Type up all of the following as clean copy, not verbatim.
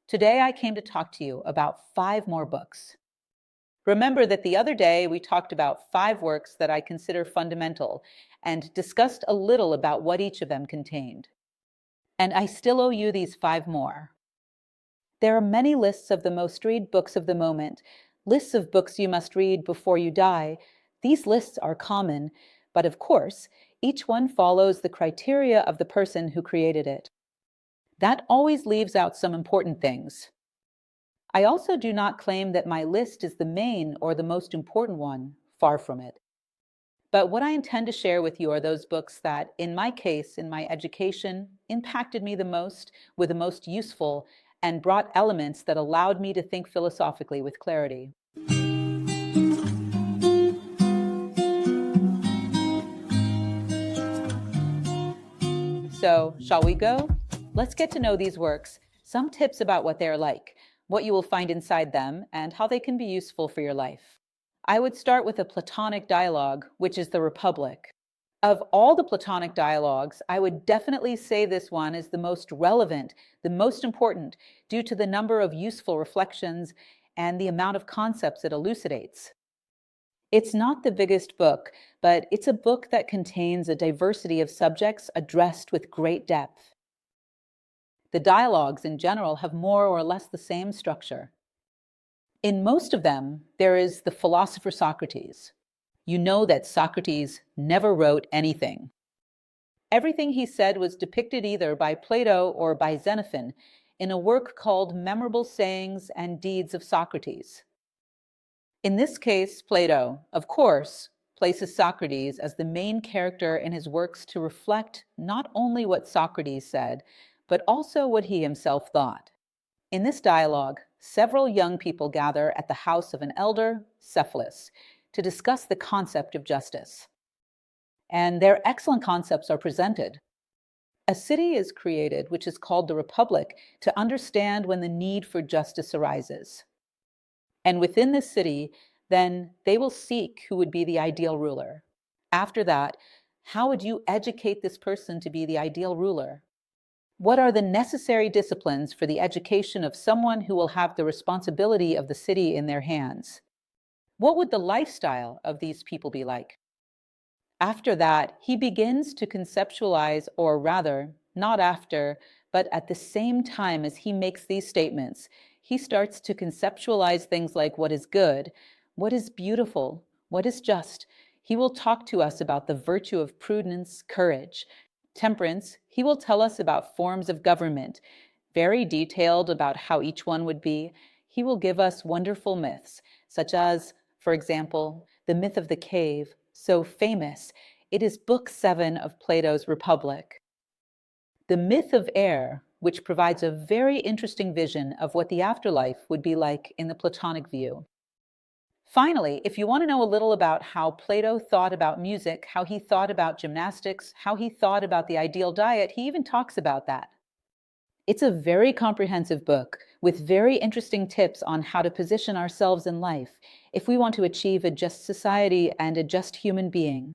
Today I came to talk to you about 5 more books. Remember that the other day we talked about 5 works that I consider fundamental and discussed a little about what each of them contained. And I still owe you these 5 more. There are many lists of the most read books of the moment, lists of books you must read before you die. These lists are common, but of course, each one follows the criteria of the person who created it. That always leaves out some important things. I also do not claim that my list is the main or the most important one, far from it. But what I intend to share with you are those books that, in my case, in my education, impacted me the most, were the most useful, and brought elements that allowed me to think philosophically with clarity. So, shall we go? Let's get to know these works, some tips about what they're like, what you will find inside them, and how they can be useful for your life. I would start with a Platonic dialogue, which is the Republic. Of all the Platonic dialogues, I would definitely say this one is the most relevant, the most important, due to the number of useful reflections and the amount of concepts it elucidates. It's not the biggest book, but it's a book that contains a diversity of subjects addressed with great depth. The dialogues in general have more or less the same structure. In most of them, there is the philosopher Socrates. You know that Socrates never wrote anything. Everything he said was depicted either by Plato or by Xenophon in a work called Memorable Sayings and Deeds of Socrates. In this case, Plato, of course, places Socrates as the main character in his works to reflect not only what Socrates said, but also what he himself thought. In this dialogue, several young people gather at the house of an elder, Cephalus, to discuss the concept of justice. And their excellent concepts are presented. A city is created, which is called the Republic, to understand when the need for justice arises. And within this city, then they will seek who would be the ideal ruler. After that, how would you educate this person to be the ideal ruler? What are the necessary disciplines for the education of someone who will have the responsibility of the city in their hands? What would the lifestyle of these people be like? After that, he begins to conceptualize, or rather, not after, but at the same time as he makes these statements, he starts to conceptualize things like what is good, what is beautiful, what is just. He will talk to us about the virtue of prudence, courage, temperance. He will tell us about forms of government, very detailed about how each one would be. He will give us wonderful myths, such as, for example, the myth of the cave, so famous. It is Book 7 of Plato's Republic. The myth of air, which provides a very interesting vision of what the afterlife would be like in the Platonic view. Finally, if you want to know a little about how Plato thought about music, how he thought about gymnastics, how he thought about the ideal diet, he even talks about that. It's a very comprehensive book with very interesting tips on how to position ourselves in life if we want to achieve a just society and a just human being,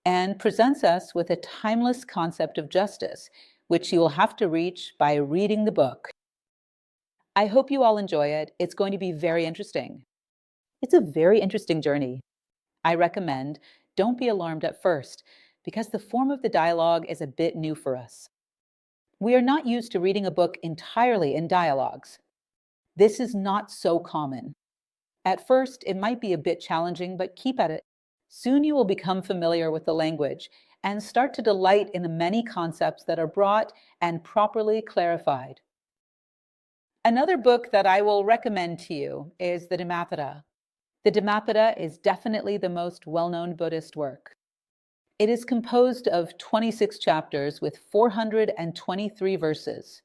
and presents us with a timeless concept of justice, which you will have to reach by reading the book. I hope you all enjoy it. It's going to be very interesting. It's a very interesting journey. I recommend don't be alarmed at first, because the form of the dialogue is a bit new for us. We are not used to reading a book entirely in dialogues. This is not so common. At first, it might be a bit challenging, but keep at it. Soon you will become familiar with the language and start to delight in the many concepts that are brought and properly clarified. Another book that I will recommend to you is the DHAMMAPADA. The DHAMMAPADA is definitely the most well-known Buddhist work. It is composed of 26 chapters with 423 verses.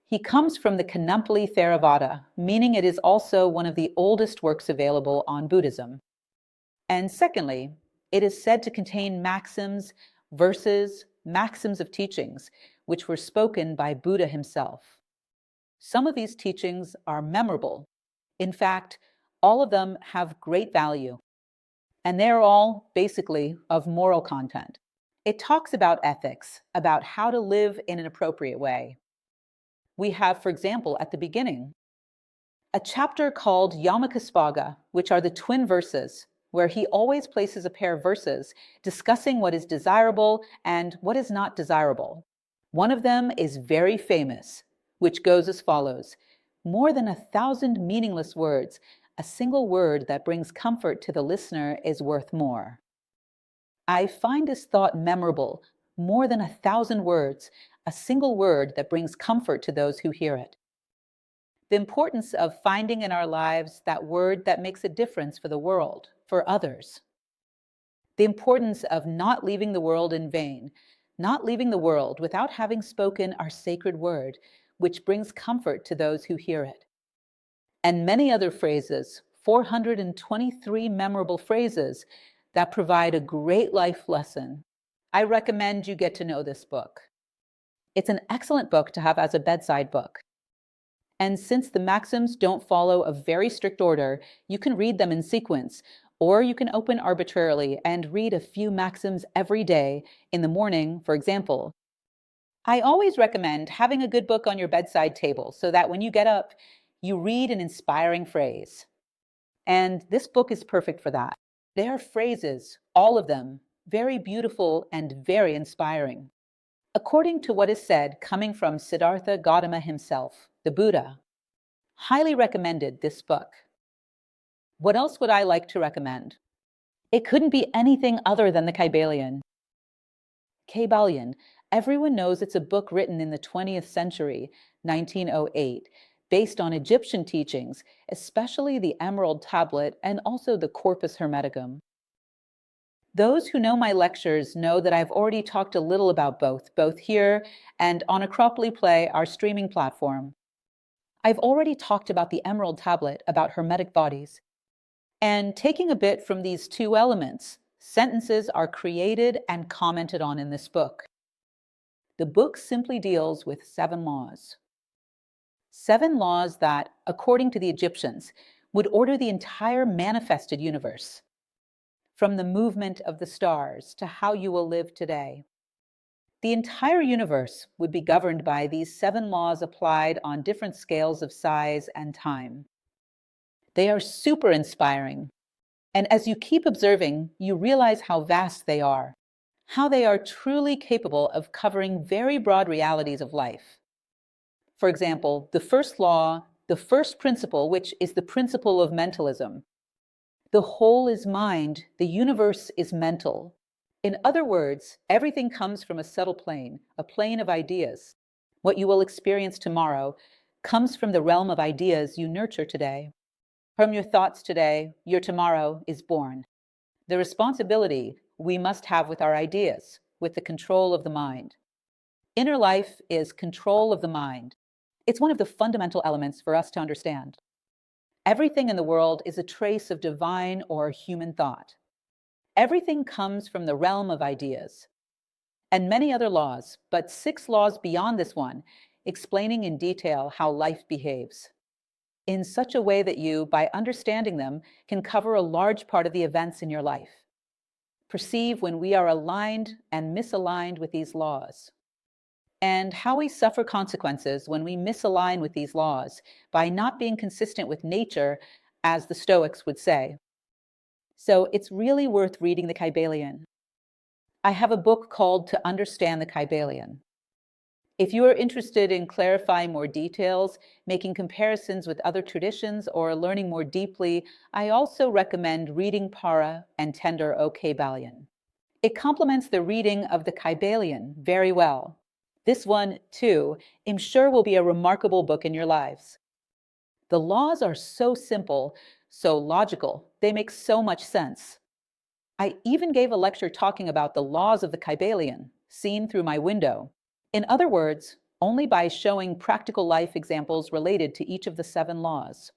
He comes from the Kanampali Theravada, meaning it is also one of the oldest works available on Buddhism. And secondly, it is said to contain maxims, verses, maxims of teachings, which were spoken by Buddha himself. Some of these teachings are memorable. In fact, all of them have great value. And they're all basically of moral content. It talks about ethics, about how to live in an appropriate way. We have, for example, at the beginning, a chapter called DHAMMAPADA, which are the twin verses, where he always places a pair of verses discussing what is desirable and what is not desirable. One of them is very famous, which goes as follows: more than 1,000 meaningless words, a single word that brings comfort to the listener is worth more. I find this thought memorable. More than 1,000 words, a single word that brings comfort to those who hear it. The importance of finding in our lives that word that makes a difference for the world, for others. The importance of not leaving the world in vain, not leaving the world without having spoken our sacred word, which brings comfort to those who hear it. And many other phrases, 423 memorable phrases that provide a great life lesson. I recommend you get to know this book. It's an excellent book to have as a bedside book. And since the maxims don't follow a very strict order, you can read them in sequence, or you can open arbitrarily and read a few maxims every day in the morning, for example. I always recommend having a good book on your bedside table so that when you get up, you read an inspiring phrase. And this book is perfect for that. They are phrases, all of them, very beautiful and very inspiring. According to what is said coming from Siddhartha Gautama himself, the Buddha, highly recommended this book. What else would I like to recommend? It couldn't be anything other than the KYBALION. KYBALION, everyone knows it's a book written in the 20th century, 1908, based on Egyptian teachings, especially the Emerald Tablet and also the Corpus Hermeticum. Those who know my lectures know that I've already talked a little about both here and on Acropolis Play, our streaming platform. I've already talked about the Emerald Tablet, about hermetic bodies. And taking a bit from these two elements, sentences are created and commented on in this book. The book simply deals with 7 laws. 7 laws that, according to the Egyptians, would order the entire manifested universe, from the movement of the stars to how you will live today. The entire universe would be governed by these 7 laws applied on different scales of size and time. They are super inspiring. And as you keep observing, you realize how vast they are, how they are truly capable of covering very broad realities of life. For example, the first law, the first principle, which is the principle of mentalism. The whole is mind, the universe is mental. In other words, everything comes from a subtle plane, a plane of ideas. What you will experience tomorrow comes from the realm of ideas you nurture today. From your thoughts today, your tomorrow is born. The responsibility we must have with our ideas, with the control of the mind. Inner life is control of the mind. It's one of the fundamental elements for us to understand. Everything in the world is a trace of divine or human thought. Everything comes from the realm of ideas. And many other laws, but 6 laws beyond this one, explaining in detail how life behaves, in such a way that you, by understanding them, can cover a large part of the events in your life. Perceive when we are aligned and misaligned with these laws, and how we suffer consequences when we misalign with these laws by not being consistent with nature, as the Stoics would say. So it's really worth reading the KYBALION. I have a book called To Understand the KYBALION. If you are interested in clarifying more details, making comparisons with other traditions, or learning more deeply, I also recommend reading Para and Tender O KYBALION. It complements the reading of the KYBALION very well. This one, too, I'm sure will be a remarkable book in your lives. The laws are so simple, so logical, they make so much sense. I even gave a lecture talking about the laws of the KYBALION, seen through my window. In other words, only by showing practical life examples related to each of the 7 laws.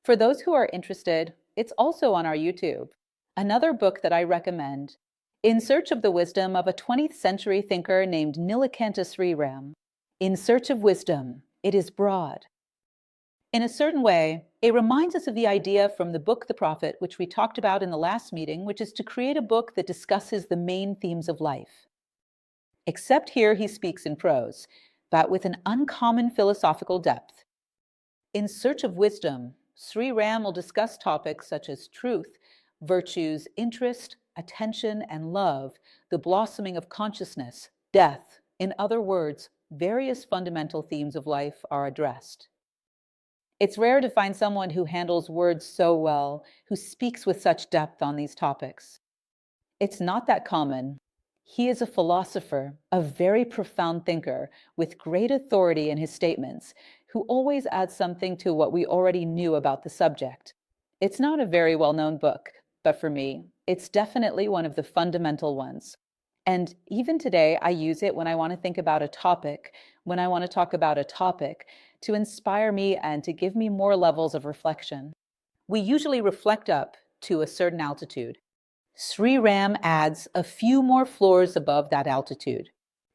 For those who are interested, it's also on our YouTube. Another book that I recommend, In Search of the Wisdom of a 20th Century Thinker named Nilakantas Sriram. In Search of Wisdom, it is broad. In a certain way, it reminds us of the idea from the book The Prophet, which we talked about in the last meeting, which is to create a book that discusses the main themes of life. Except here he speaks in prose, but with an uncommon philosophical depth. In Search of Wisdom, Sri Ram will discuss topics such as truth, virtues, interest, attention, and love, the blossoming of consciousness, death. In other words, various fundamental themes of life are addressed. It's rare to find someone who handles words so well, who speaks with such depth on these topics. It's not that common. He is a philosopher, a very profound thinker, with great authority in his statements, who always adds something to what we already knew about the subject. It's not a very well-known book, but for me, it's definitely one of the fundamental ones. And even today, I use it when I want to think about a topic, when I want to talk about a topic, to inspire me and to give me more levels of reflection. We usually reflect up to a certain altitude. Sri Ram adds a few more floors above that altitude.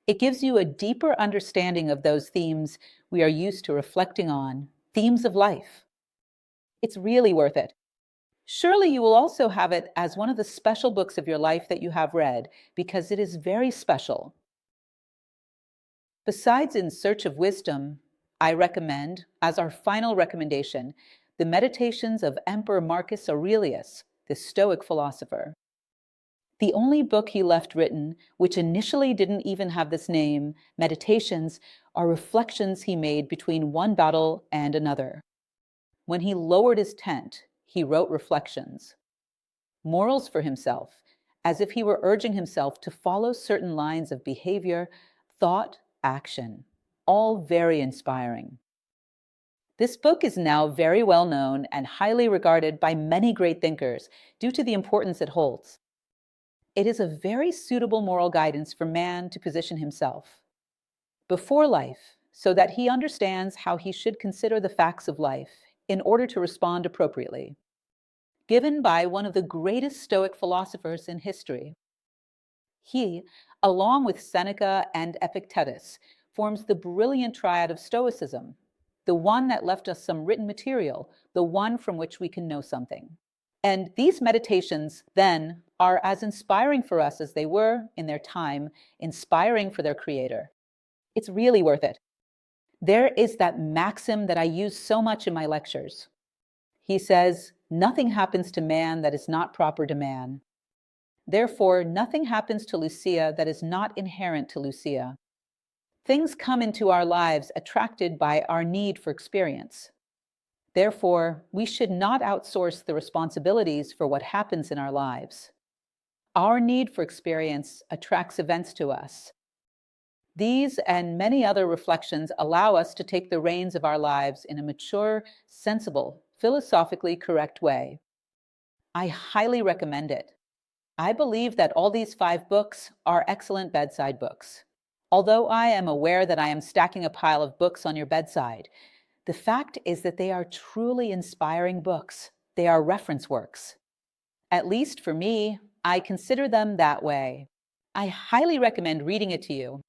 It gives you a deeper understanding of those themes we are used to reflecting on, themes of life. It's really worth it. Surely you will also have it as one of the special books of your life that you have read, because it is very special. Besides In Search of Wisdom, I recommend, as our final recommendation, the Meditations of Emperor Marcus Aurelius, the Stoic philosopher. The only book he left written, which initially didn't even have this name, Meditations, are reflections he made between one battle and another. When he lowered his tent, he wrote reflections, morals for himself, as if he were urging himself to follow certain lines of behavior, thought, action, all very inspiring. This book is now very well known and highly regarded by many great thinkers due to the importance it holds. It is a very suitable moral guidance for man to position himself before life, so that he understands how he should consider the facts of life in order to respond appropriately. Given by one of the greatest Stoic philosophers in history. He, along with Seneca and Epictetus, forms the brilliant triad of Stoicism, the one that left us some written material, the one from which we can know something. And these meditations, then, are as inspiring for us as they were, in their time, inspiring for their creator. It's really worth it. There is that maxim that I use so much in my lectures. He says, "Nothing happens to man that is not proper to man. Therefore, nothing happens to Lucia that is not inherent to Lucia. Things come into our lives attracted by our need for experience. Therefore, we should not outsource the responsibilities for what happens in our lives. Our need for experience attracts events to us. These and many other reflections allow us to take the reins of our lives in a mature, sensible, philosophically correct way. I highly recommend it. I believe that all these 5 books are excellent bedside books. Although I am aware that I am stacking a pile of books on your bedside, the fact is that they are truly inspiring books. They are reference works. At least for me, I consider them that way. I highly recommend reading it to you.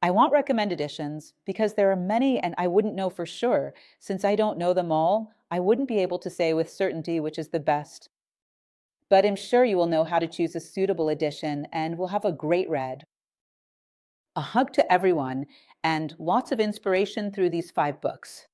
I won't recommend editions because there are many and I wouldn't know for sure. Since I don't know them all, I wouldn't be able to say with certainty which is the best. But I'm sure you will know how to choose a suitable edition and will have a great read. A hug to everyone and lots of inspiration through these 5 books.